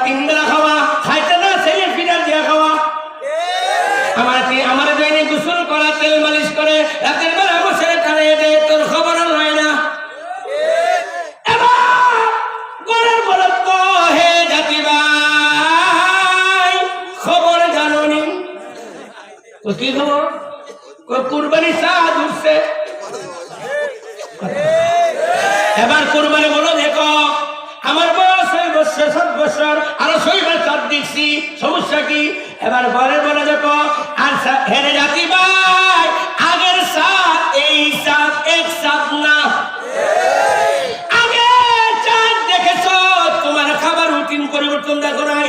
তিন বেলা খাওয়া, খাইতে না ছেলে ফিডার দিয়া খাওয়া। আমার দৈনিক গোসল করা, তেল মালিশ করে রাতের বেলা বসে টানে দেয়, তোর খবর হয় না। এবার গরের বলত হে জাতি ভাই, খবর জানোনি? কি খবর? কুরবানি চাঁদ উঠছে। এবার কুরবানি বলো, দেখো আমার বয়স 6 বছর 7 বছর, আরো 6 বার চাঁদ দেখছি, সমস্যা কি? এবার ঘরে বলে দেখো, আর হেরে জাতি ভাই, আগের চাঁদ এই চাঁদ এক চাঁদ না। আগে চাঁদ দেখেছো, তোমার খাবার রুটিন পরিবর্তন দেখো নাই,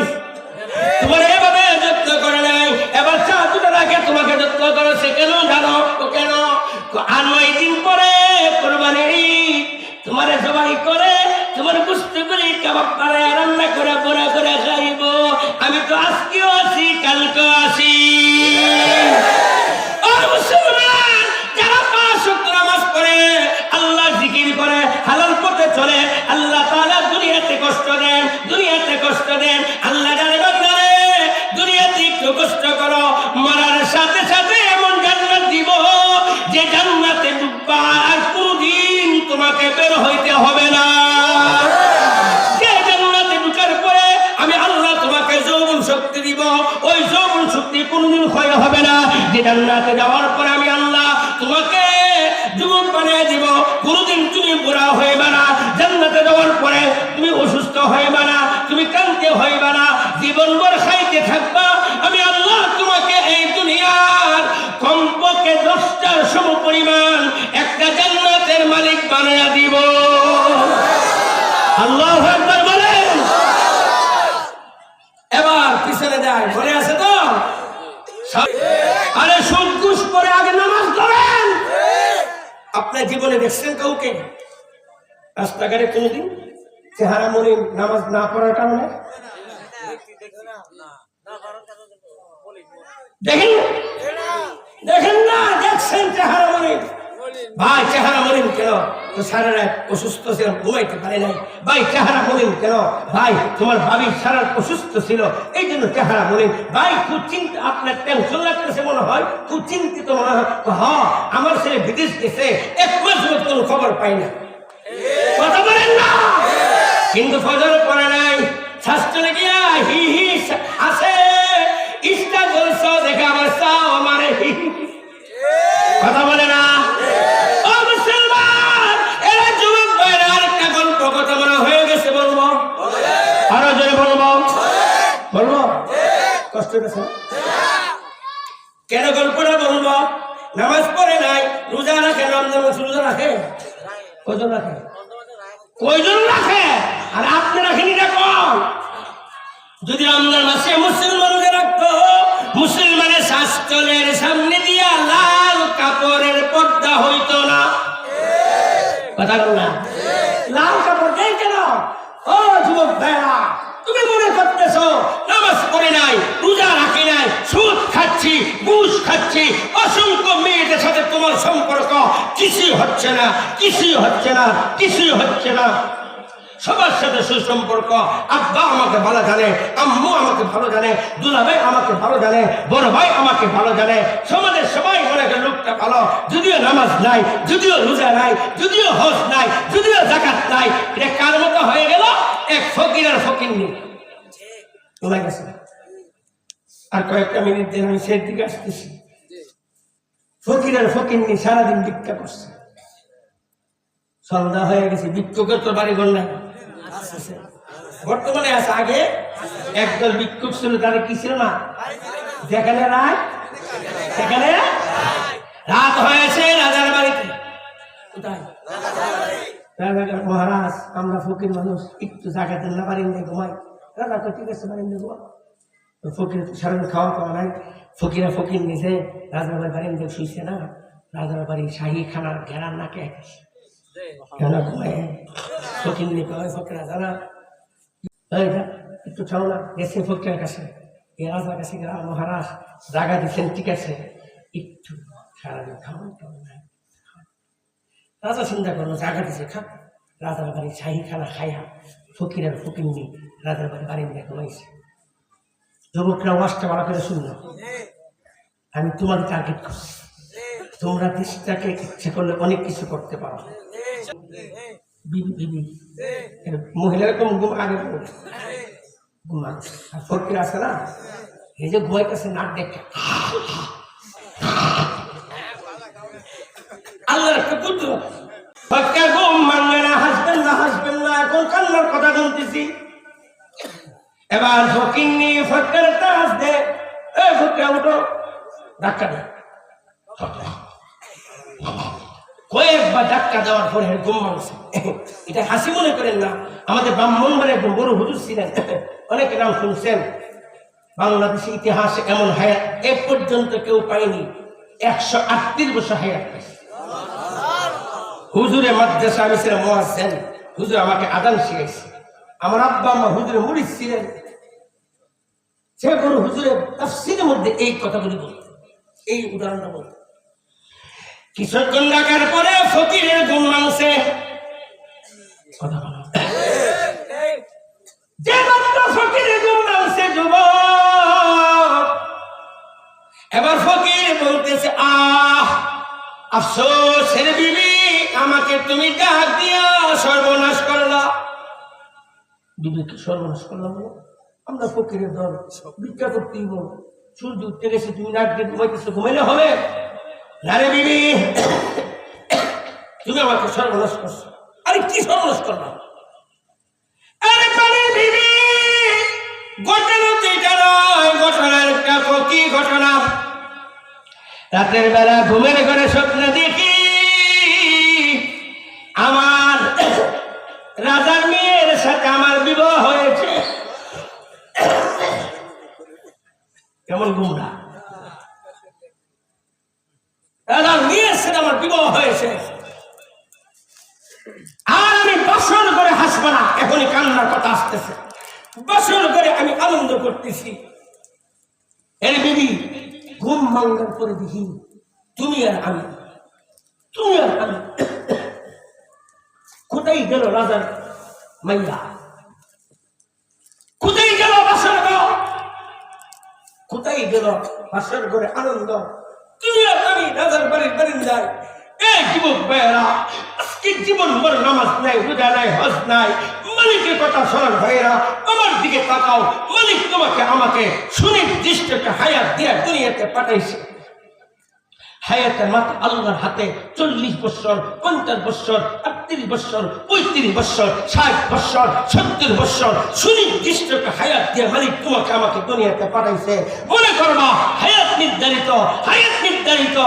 তোমার এভাবে যত্ন করে নাই। এবার চাঁদ দুটো রাখে তোমাকে যত্ন করেছে, কেন জানো? কেন? আর 9 দিন পরে কোরবানি তোমার জবাই করে, তোমার বুঝতে করে কাবাব বানায় রান্না করে বড়া করে খাইব। আমি তো আজকেও আছি, কালকেও আছি। মুসলমান যারা 5 ওয়াক্ত নামাজ পড়ে, আল্লাহ জিকির করে, হালাল পথে চলে, আল্লাহ তাআলা দুনিয়াতে কষ্ট দেন, দুনিয়াতে কষ্ট দেন। আল্লাহ জানে বান্দারে, দুনিয়াতে একটু কষ্ট করো, মরার সাথে সাথে এমন জান্নাত দিব যে জান্নাতে ঢুকবা আর কোনদিন তোমাকে বের হইতে হবে না। যে জান্নাতে ঢুকার পরে আমি আল্লাহ তোমাকে যৌবন শক্তি দিব, ওই যৌবন শক্তি কোনদিন ক্ষয় হবে না। যে জান্নাতে যাওয়ার পরে আমি আল্লাহ তোমাকে যুবক বানিয়ে দিব, কোনদিন তুমি বুড়া হইবে না। জান্নাতে যাওয়ার পরে তুমি অসুস্থ হইবে না, তুমি ক্লান্ত হইবে না, জীবনভর খাইতে থাকবা। আমি আল্লাহ তোমাকে এই দুনিয়ার কমপক্ষে 10টার সমপরিমাণ একটা জান্নাতের মালিক বানিয়ে দিব। আল্লাহু আকবার বলেন। এবার পিছনে যায়, মনে আছে তো? আরে সুদ ঘুষ করে আগে নামাজ পড়েন। আপনার জীবনে দেখছেন কাউকে রাস্তাঘাটে কোনদিন চেহারা মনে নামাজ না পড়ার কারণে? দেখেন দেখেন না, দেখছেন চেহারা মনে? ভাই চেহারা মলিন কেন? তো সারা রাত অসুস্থ ছিল, ঘুমাইতে পারে নাই। ভাই চেহারা মলিন কেন? ভাই তোমার ভাবি সারা অসুস্থ ছিল, এই জন্য চেহারা মলিন। ভাই খুব চিন্তা, আপনার টেনশন লাগতেছে মনে হয়, খুব চিন্তিত মনে হয়। হ্যাঁ, আমার ছেলে বিদেশ গেছে, 1 মাস কোনো খবর পাই না। কথা বলেন না? কিন্তু ফজর পড়ে নাই, স্বাস্থ্য গিয়া হি হি আছে, ইস্টা জলস দেখে আমার চাও আমার হি। কথা বলে না? ও মুসলমান, এরা যুবক ভাইরা আরেকটা গল্প কথা বলা হয়ে গেছে, বলবো? আরো জোরে বলবো? বলবো? কষ্ট হচ্ছে কেন গল্পটা বলবো? নামাজ পড়ে নাই, রোজা রাখে, রমজান মাসে রোজা রাখে, কয়জন রাখে? কয়জন রাখে? আর আপনি রাখেনি দেখো। যদি রমজান মাসে মুসলমান রোজা রাখতো, মুসলমানের শাস্ত্রের সামনে দিয়া লাল কাপড়ের পর্দা হইতো না। কথা বল না? লাল কাপড় দেয় কেন? ও যুবক ভাইরা, তুমি মনে করতেছো নামাজ পড়ে নাই, রোজা রাখি নাই, সুদ খাচ্ছি, ঘুষ খাচ্ছি, অসংখ্য মেয়েদের সাথে তোমার সম্পর্ক, কিছুই হচ্ছে না, কিছুই হচ্ছে না, কিছুই হচ্ছে না। সবার সাথে সুসম্পর্ক। আব্বা আমাকে ভালো জানে, আম্মু আমাকে ভালো জানে, দুলাভাই আমাকে ভালো জানে, বড় ভাই আমাকে ভালো জানে, সমাজের সবাই মনে করে লোকটা ভালো। যদিও নামাজ নাই, যদিও রোজা নাই, যদিও হজ নাই, যদিও যাকাত নাই, এটা কার মতো হয়ে গেল? এক ফকির আর ফকিন্নি। আর কয়েকটা মিনিট দিন আমি সেই দিকে আসতেছি। ফকির আর ফকিন্নি সারাদিন ভিক্ষা করছে, সন্ধ্যা হয়ে গেছে, ভিক্ষুকের তো বাড়ি ঘর নাই, বর্তমানে আছে। আগে একদল ভিক্ষুক ছিল, তাদের কি ছিল না? যেখানে রাত, সেখানে রাত হয়েছে রাজার বাড়িতে। কোথায়? মহারাজ, আমরা ফকির মানুষ, একটু জায়গা দেন না, বাড়ি নিয়ে ঘুমাই। রাজা তো ঠিক আছে, বাড়ি নিয়ে ঘুমা। ফকির সারাদিন খাওয়া খাওয়া নাই, ফকিরা ফকির নিছে, রাজার বাড়ি নিয়ে শুইছে না। রাজার বাড়ি শাহী খানার ঘেরার নাকে কেন ঘুমায়? ফকির নিয়ে ফকিরা জানা একটু ছাও না, গেছে ফকিরের কাছে, রাজার কাছে। মহারাজ জায়গা দিচ্ছেন, ঠিক আছে, একটু সারাদিন খাওয়ান কেমন নাই। রাজা চিন্তা করলো, জায়গা দিচ্ছে, খা। রাজার বাড়ি শাহী খানা খাইয়া ফকির আর ফকিরনি রাজার বাড়ি বারিন্দায় ঘুমাইছে। যুবকরা ওয়াজটা ভালো করে শুনলাম, আমি তোমাকে টার্গেট করছি। তোমরা দেশটাকে ইচ্ছে করলে অনেক কিছু করতে পারো। মহিলারা কম ঘুম আগে ঘুমান, আর ফকির আছে না, এই যে ঘুমাইতেছে নাক দেখে আল্লাহর একটা পুত্র ফকির ঘুম ভাঙবে না, হাসবেন না, হাসবেন না, এখন কান্নার কথা বলতেছি। এবার ফকির নিয়ে ফকির টাচ দে, ফকির উঠো, ধাক্কা দে। কয়েকবার ধাক্কা দেওয়ার পরে ঘুম ভাঙছে। এটা হাসি মনে করেন না, আমাদের ব্রাহ্মণবাড়ির একজন বড় হুজুর ছিলেন, অনেকে নাম শুনছেন। বাংলাদেশের ইতিহাসে এমন হায়াত এ পর্যন্ত কেউ পায়নি, 138 বছর হায়াত পাইছে। হুজুরে মাদ্রাসা, আমি ছিলাম মুয়াজ্জিন, হুজুর আমাকে আযান শিখাইছে। আমার আব্বা আম্মা হুজুরে মুরিদ ছিলেন। সে বড় হুজুরের তাফসীরের মধ্যে এই কথাগুলি বলতো, এই উদাহরণটা বলতো। কিছুক্ষণ রাখার পরে ফকিরের ঘুম ভাঙছে। কথা বলো, যে মাত্র ফকিরের ঘুম ভাঙছে যুবক, এবার ফকির বলতেছে, আফসোস রে বিবি, আমাকে তুমি ডাক দিয়া সর্বনাশ করলা। বিবিকে সর্বনাশ করলাম? আমরা ফকিরের দল, ভিক্ষা করতেই বল, সূর্য উঠতে গেছে, তুমি ডাক দিয়ে ঘুমাইতেছো, ঘুমাইলে হবে না রে বিবি, তুমি আমাকে সর্বনাশ করছো। আরে কি সর্বনাশ করলাম? আরে পানি বিবি, ঘটনা তো এটা নয়, ঘটনার একটা কি ঘটনা। রাতের বেলা ঘুমের ঘরে স্বপ্ন দেখি আমার রাজার মেয়ের সাথে আমার বিবাহ হয়েছে। কেমন ঘুমরা? রাজার মেয়ের সাথে আমার বিবাহ হয়েছে, আর আমি বাসর করে হাসবো না, এখনই কান্নার কথা আসতেছে। বাসর করে আমি আনন্দ করতেছি। এর বিবি, ঘুম ভাঙার পরে দেখি তুমি আর আমি, তুমি আর আমি। কোথায় গেল রাজার মাইয়া? কোথায় গেল বাসর ঘর? কোথায় গেল বাসর ঘরে আনন্দ? তুমি আর আমি রাজার বাড়ির বারিন্দায়। এই যুবক ভাইয়েরা, আজকে জীবন ভর নামাজ নাই, রোজা নাই, হজ নাই, মালিকের কথা স্মরণ ভাইয়েরা আমার দিকে তাকাও। মালিক তোমাকে আমাকে সুনির্দিষ্ট একটা হায়াত দিয়ে দুনিয়াতে পাঠাইছে। হায়াতের মাত্র আল্লাহর হাতে। 40 বছর, 50 বছর, 38 বছর, 35 বছর, 60 বছর, 70 বছর সুনির্দিষ্ট একটা হায়াত দিয়ে মালিক তোমাকে আমাকে দুনিয়াতে পাঠাইছে। মনে করবা হায়াত নির্ধারিত, হায়াত নির্ধারিত।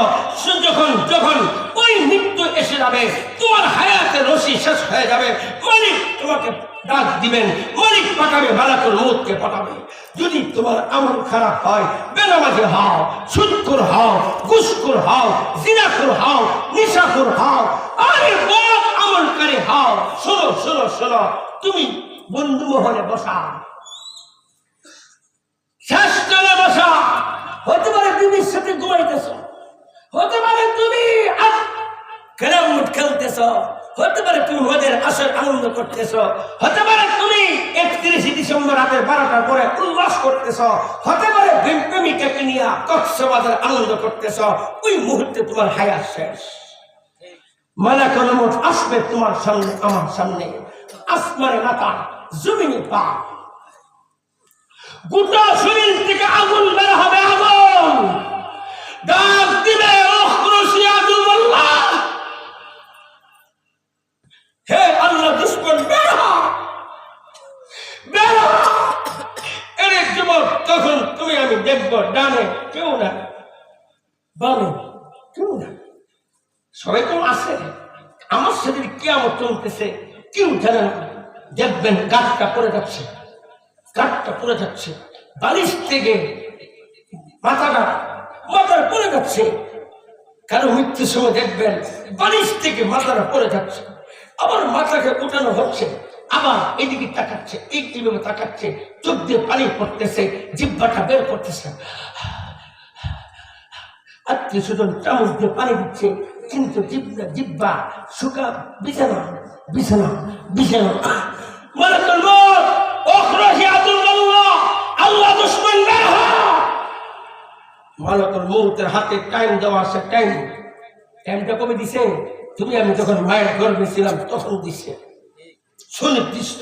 যখন যখন ওই মৃত্যু এসে যাবে, তোমার হায়াতের রশি শেষ হয়ে যাবে, মালিক তোমাকে ডাক দিবেন, মালিক পাঠাবে, মালাকুল মউতকে পাঠাবে। যদি তোমার আমল খারাপ হয়, বেনামাজি হও, সুদখোর হও, ঘুষখোর হও, জিনাখোর হও, নেশাখোর হও, আরে বড় আমলকারী হও, শোনো শোনো শোনো, তুমি বন্ধু মহলে বসা, শেষ তলে বসা, হতে পারে বিবির সাথে ঘুমাইতেছ, হতে পারে তুমি ক্যারাম বোর্ড খেলতেছ, হতে পারে তুমি মদের আসর আনন্দ করতেছ, হতে পারে তুমি 31 ডিসেম্বর রাতের 12টার পরে উল্লাস করতেছ, হতে পারে প্রেমিকাকে নিয়ে কক্সবাজার আনন্দ করতেছ। ওই মুহূর্তে তোমার হায়াত শেষ। মালাকুল মউত আসবে তোমার সামনে, আমার সামনে, আসমানে মাথা, জমিনে পা, গোটা শরীর থেকে আগুন বের হবে, আগুন ডাক দিবে, হে আল্লাহ দুশ্মন বের হ, বের হ। এর যুবক, তখন তুমি আমি দেখবো ডানে কেউ না, বামে কেউ না, সবাই তো আছে। আমার সাথে কিয়ামত চলতেছে, কেউ জানে না। দেখবেন গাছটা পড়ে যাচ্ছে, গাছটা পড়ে যাচ্ছে, বালিশ থেকে মাথার পড়ে যাচ্ছে। কারো মৃত্যুর সময় দেখবেন বালিশ থেকে মাথাটা পড়ে যাচ্ছে, আবার মাথাকে উঠানো হচ্ছে, আবার এদিকে তাকাচ্ছে, এইভাবে তাকাচ্ছে, চোখ দিয়ে পানি পড়তেছে, জিহ্বাটা বের করতেছে, আত্মীয় স্বজন চামচ দিয়ে পানি দিচ্ছে, কিন্তু জিহ্বা শুকা বিছানা বিছানা বিছানা। মালাকুল মউত উখরুজ ইয়া আব্দুল্লাহ, আল্লাহ দুশমন বের হ। মালাকুল মউতের হাতে টাইম দেওয়া আছে, টাইমটা কবে দিছে? তুমি আমি যখন মায়ের গর্ভে ছিলাম তখন দিছে, সুনির্দিষ্ট।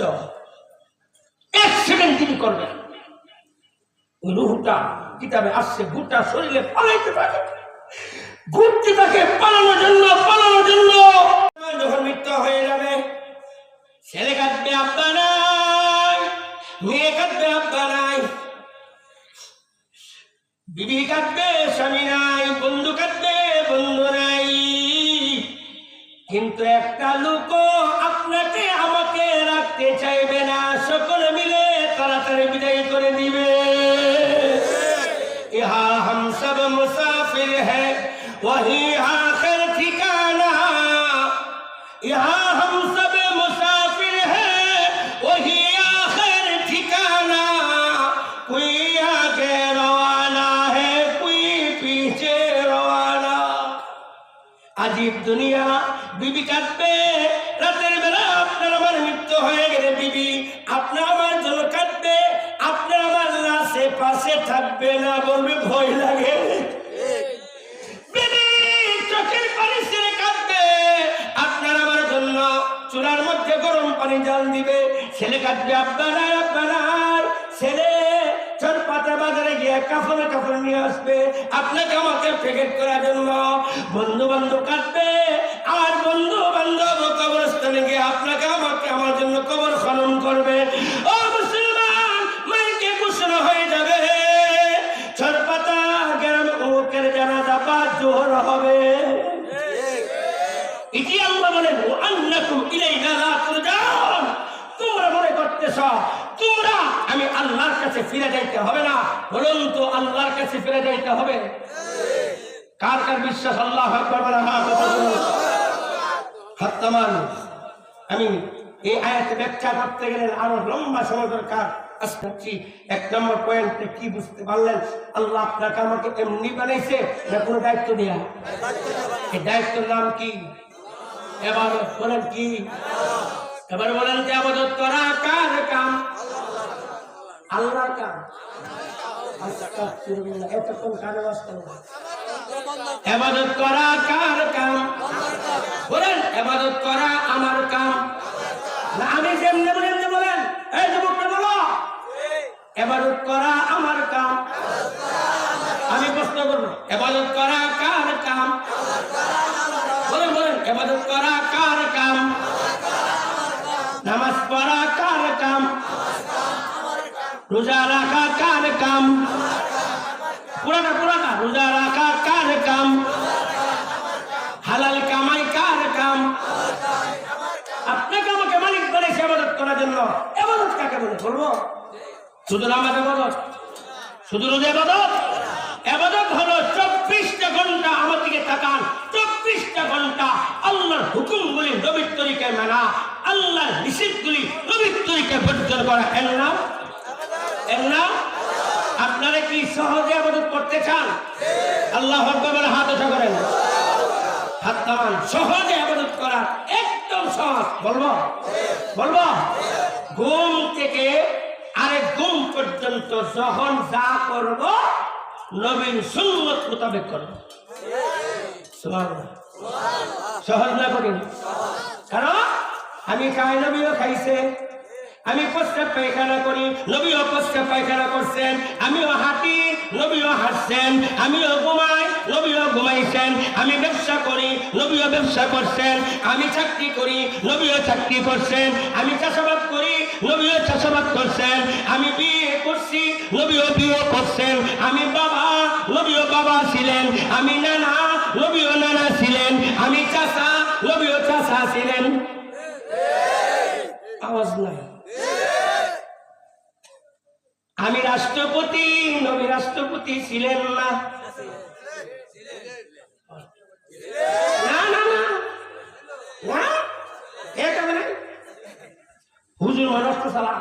1 সেকেন্ড তিনি করবেন। ওই রূহটা কিতাবে আসছে গোটা শরীরে পালাইতে থাকে, ঘুরতে থাকে পালানোর জন্য। যখন মৃত্যু হয়ে যাবে, ছেলে কাঁদবে আব্বা নাই, মেয়ে কাঁদবে আব্বা নাই, বিবি কাঁদবে স্বামী নাই, বন্ধু কাঁদবে বন্ধু নাই। কিন্তু একটা লোক আপনাকে আমাকে রাখতে চাইবে না, সকলে মিলে তাড়াতাড়ি বিদায় করে দিবে। ইহা হাম সব মুসাফির হ্যায় वही आखिर ठिकाना, यहाँ हम सब मुसाफिर हैं वही आखिर ठिकाना। कोई आगे रवाना है कोई पीछे रवाना। अजीब दुनिया। बीबी काटবে রাতের বেলা, আপনার আমার মৃত্যু হয়ে গেলে বিবি আপনার আমার জন্য কাটবে, আপনার আমার লাশে পাশে থাকবে না, বলবে ভয় লাগে। চুলার মধ্যে গরম পানি জাল দিবে, ছেলে কাটবে আপনার ছেলে চর পাতা বাজারে গিয়ে কাপড় নিয়ে আসবে আপনাকে আমাকে প্যাকেট করার জন্য। বন্ধু বান্ধব কাটবে, আর বন্ধু বান্ধব কবরস্থানে গিয়ে আপনাকে আমাকে আমার জন্য কবর খনন করবে। ও মুসলমান, মাইকে ঘোষণা হয়ে যাবে, চর পাতা গ্রামে অমুকের জানাজা বা জোহর হবে। ইতি আল্লাহ বলেন আন্নাকুম ইলাইনা লা তুরজাউন, তোমরা মনে করতেছ তোমরা আমি আল্লাহর কাছে ফিরে যাইতে হবে না, বলুন তো আল্লাহর কাছে ফিরে যাইতে হবে? কার কার বিশ্বাস? আল্লাহু আকবার বলা হাত্তামান। আমি এই আয়াতে ব্যাখ্যা করতে গেলে আরো লম্বা সময় দরকার। আসছি 1 নম্বর পয়েন্টে কি বুঝতে পারলেন? আল্লাহ আপনাকে আমাকে এমনি বানাইছে না কোনো দায়িত্ব দেয়া? এই দায়িত্বের নাম কি? ইবাদত। বলেন কি? এবার বলেন যে ইবাদত করা কার কাম? আল্লাহর কাম। আস্তাগফিরুল্লাহ, এতক্ষণ কানে বাজতো না। ইবাদত করা কার কাম? বলেন ইবাদত করা আমার কাম না আমি যেমনি বলেন যে বলেন। এই যুবকরা বলো, ইবাদত করা আমার কাম। আমি প্রশ্ন করব, ইবাদত করা কার কাম? বলেন ইবাদত করা কার কাম? নামাজ পড়া কার কাম? রোজা রাখা কার কাম? পুরানা রোজা রাখা কার কাম? হালাল কামাই কার কাম? আপনাকে আমাকে মালিক বলেছে ইবাদত করার জন্য। ইবাদত কাকে বলে বলবো? শুধু নামাজ ইবাদত? শুধু রোজা ইবাদত? ইবাদত হলো 24টা ঘন্টা, আমার দিকে তাকান, 24টা ঘন্টা আল্লাহর হুকুমগুলি নবীর তরিকায় মানা, আল্লাহর নিষেধগুলি নবীর তরিকায় বর্জন করা। এর নাম আপনারা কি সহজে ইবাদত করতে চান? আল্লাহু আকবার বলে হাত উঠা করেন, হাত নামান। সহজে ইবাদত করা একদম সহজ। বলবো ঘুম থেকে আরেক ঘুম পর্যন্ত যখন যা করব নবীর সুন্নাত মোতাবেক করব। সুবহানাল্লাহ। সহজ না কঠিন? কারণ আমি খাই, নবীও খাইছে। আমি প্রস্রাব পায়খানা করি, নবীও প্রস্রাব পায়খানা করছেন। আমিও হাঁটি, নবীও হাঁটছেন। আমিও ঘুমাই, নবীও ঘুমাইছেন। আমি ব্যবসা করি, নবীও ব্যবসা করছেন। আমি চাকরি করি, নবীও চাকরি করছেন। আমি চাষাবাদ করি, নবীও চাষাবাদ করছেন। আমি বিয়ে করছি, নবীও বিয়ে করছেন। আমি বাবা, নবীও বাবা ছিলেন। আমি নানা, নবীও নানা ছিলেন। আমি চাচা, নবীও চাচা ছিলেন। আওয়াজ নাই। আমি রাষ্ট্রপতি, নবী রাষ্ট্রপতি ছিলেন না। হুজুর রাষ্ট্র চালা।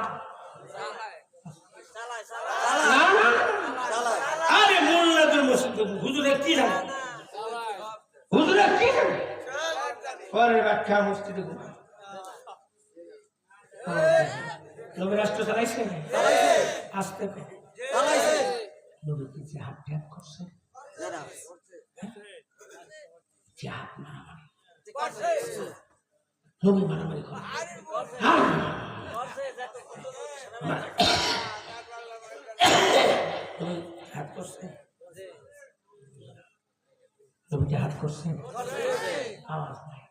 আরে মোল্লাদের মসজিদ হুজুরে কি জানে? হুজুরে কি জানে? পরে ব্যাখ্যা মসজিদে ঘুমায়। নবী রাষ্ট্র চালাইছে, আসতে নবী কি জিহাদ ত্যাগ করছে? জিহাদ মারামারি নবী মারামারি করে জিহাদ করছে, নবী জিহাদ করছে, আওয়াজ নাই।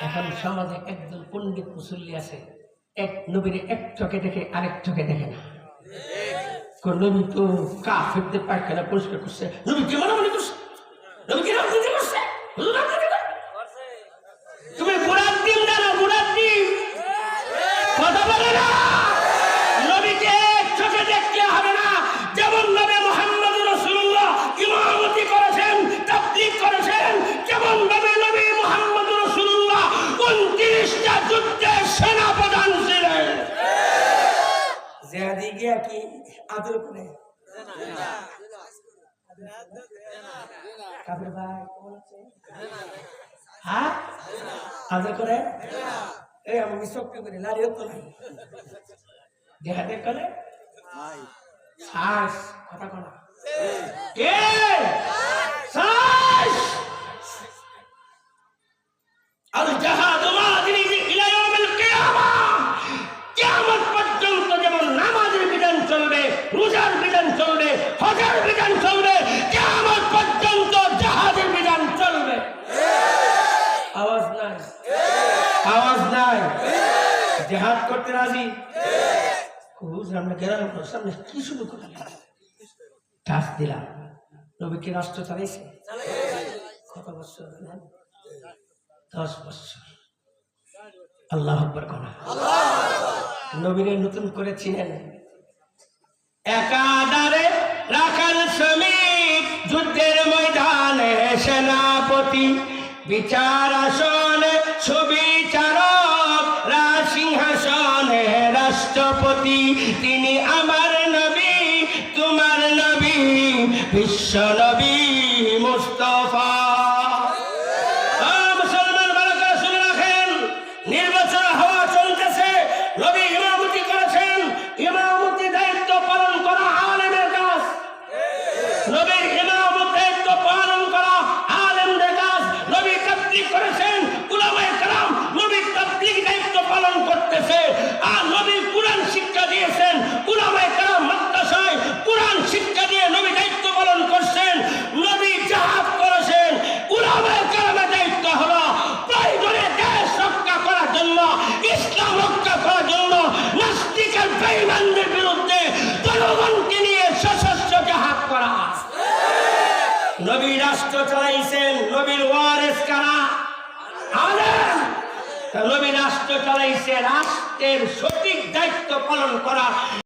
এখন সমাজে একজন পণ্ডিত মুসল্লি আছে, এক নবীর এক চোখে দেখে আরেক চোখে দেখে না। নবী তো কাফেরদের পায়খানা পরিষ্কার করছে, নবী কি মারামারি করছে, নবী কি রাজনীতি করছে? তুমি গোড়ার ডিম জানো, গোড়ার ডিম কথা বলে না। নবীকে এক চোখে দেখলে হবে না। যেমন নবী মুহাম্মদ রাসূলুল্লাহ ইমামতি করেছেন, তাবলীগ করেছেন, যেমন নবী মুহাম্মদ রাসূলুল্লাহ 29টা যুদ্ধের সেনাপ্রধান ছিলেন। জিহাদি গিয়া কি আদর করে কাফের ভাই কেমন আছে? হ্যাঁ আদর করে, এই আমি শক্তি করে লাড়িও তো নাই। জিহাদের কলে শ্বাস কথা কলা কে শ্বাস আল জাহাদ মাদিনী ইলা ইয়াউমিল কিয়ামাহ। কিয়ামত পর্যন্ত যেমন নামাজের বিধান চলবে, রোজার বিধান চলবে, হজের বিধান চলবে, কিয়ামত পর্যন্ত জিহাদের বিধান চলবে। আওয়াজ নাই, আওয়াজ নাই। জিহাদ করতে রাজি? আমরা গ্রামের সামনে কি শুরু করলাম? টাচ দিলাম। নবী কি রাষ্ট্র চালাইছে? কত বছর? 10 বছর। আল্লাহু আকবার করা। নবীরে নতুন করে চিনেন। একাধারে রাখাল শ্রমিক, যুদ্ধের ময়দানে সেনাপতি, বিচার আসনে সুবিচারক, রাজসিংহাসনে রাষ্ট্রপতি। তিনি আমার নবী, তোমার নবী, বিশ্ব নবী মুস্তাফা। মুসলমান বালকরা শুনে রাখেন, নির্বাচন হওয়া চলতেছে, নবী ইমামতি করেছেন। ইমামতি দায়িত্ব পালন করা আলেমের কাজ। নবীর ইমামত দায়িত্ব পালন করা আলেমদের কাজ। নবী তাবলীগ করেছেন, উলামায়ে কেরাম নবী তাবলীগ দায়িত্ব পালন করতেছে। আর নবী কুরআন শিক্ষা দিয়েছেন, উলামায়ে কেরাম মাদ্রাসায় কুরআন শিক্ষা দিয়ে নবী দায়িত্ব পালন করছেন। নবী জিহাদ করেছেন, উলামায়ে কেরামের দায়িত্ব হলো প্রয়োজনে দেশ রক্ষা করার জন্য, ইসলাম রক্ষা করার জন্য, নাস্তিকের বেঈমানদের বিরুদ্ধে জনগণকে নিয়ে সশস্ত্র জিহাদ করা। নবী রাষ্ট্র চালাইছেন, নবীর ওয়ারিস কারা? আলেম। নবী রাষ্ট্র চালাইছে, রাষ্ট্রের সঠিক দায়িত্ব পালন করা।